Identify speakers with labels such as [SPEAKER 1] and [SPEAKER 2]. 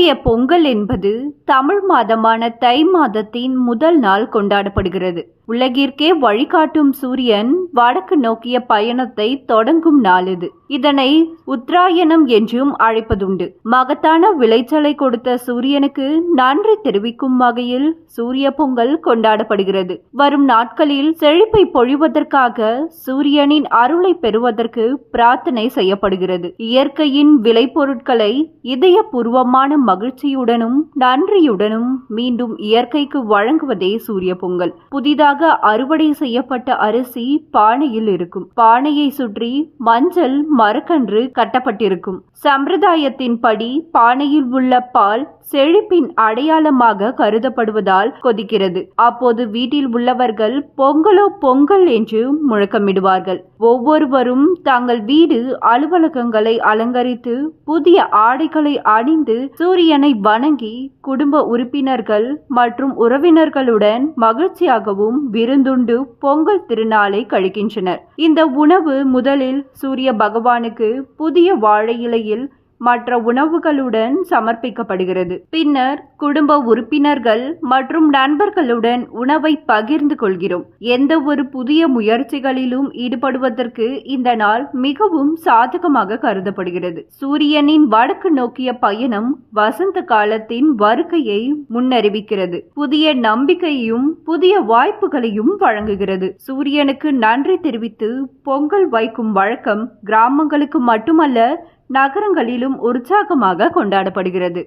[SPEAKER 1] சூரிய பொங்கல் என்பது தமிழ் மாதமான தை மாதத்தின் முதல் நாள் கொண்டாடப்படுகிறது. உலகிற்கே வழிகாட்டும் சூரியன் வடக்கு நோக்கிய பயணத்தை தொடங்கும் நாள் இது. இதனை உத்தராயணம் என்றும் அழைப்பதுண்டு. மகத்தான விளைச்சலை கொடுத்த சூரியனுக்கு நன்றி தெரிவிக்கும் வகையில் சூரிய பொங்கல் கொண்டாடப்படுகிறது. வரும் நாட்களில் செழிப்பை பொழிவதற்காக சூரியனின் அருளை பெறுவதற்கு பிரார்த்தனை செய்யப்படுகிறது. இயற்கையின் விளைபொருட்களை இதயபூர்வமான மகிழ்ச்சியுடனும் நன்றியுடனும் மீண்டும் இயற்கைக்கு வழங்குவதே சூரிய பொங்கல். புதிதாக அறுவடை செய்யப்பட்ட அரிசி பானையில் இருக்கும். பானையை சுற்றி மஞ்சள் மரக்கன்று கட்டப்பட்டிருக்கும். சம்பிரதாயத்தின்படி பானையில் உள்ள பால் செழிப்பின் அடையாளமாக கருதப்படுவதால் கொதிக்கிறது. அப்போது வீட்டில் உள்ளவர்கள் பொங்கலோ பொங்கல் என்று முழக்கமிடுவார்கள். ஒவ்வொருவரும் தங்கள் வீடு அலுவலகங்களை அலங்கரித்து புதிய ஆடைகளை அணிந்து சூரியனை வணங்கி குடும்ப உறுப்பினர்கள் மற்றும் உறவினர்களுடன் மகிழ்ச்சியாகவும் விருந்துண்டு பொங்கல் திருநாளை கழிக்கின்றனர். இந்த உணவு முதலில் சூரிய பகவானுக்கு புதிய வாழை இலையில் மற்ற உணவுகளுடன் சமர்ப்பிக்கப்படுகிறது. பின்னர் குடும்ப உறுப்பினர்கள் மற்றும் நண்பர்களுடன் உணவை பகிர்ந்து கொள்கிறோம். எந்த ஒரு புதிய முயற்சிகளிலும் ஈடுபடுவதற்கு இந்த நாள் மிகவும் சாதகமாக கருதப்படுகிறது. சூரியனின் வடக்கு நோக்கிய பயணம் வசந்த காலத்தின் வருகையை முன்னறிவிக்கிறது. புதிய நம்பிக்கையையும் புதிய வாய்ப்புகளையும் வழங்குகிறது. சூரியனுக்கு நன்றி தெரிவித்து பொங்கல் வைக்கும் வழக்கம் கிராமங்களுக்கு மட்டுமல்ல நகரங்களிலும் உற்சாகமாக கொண்டாடப்படுகிறது.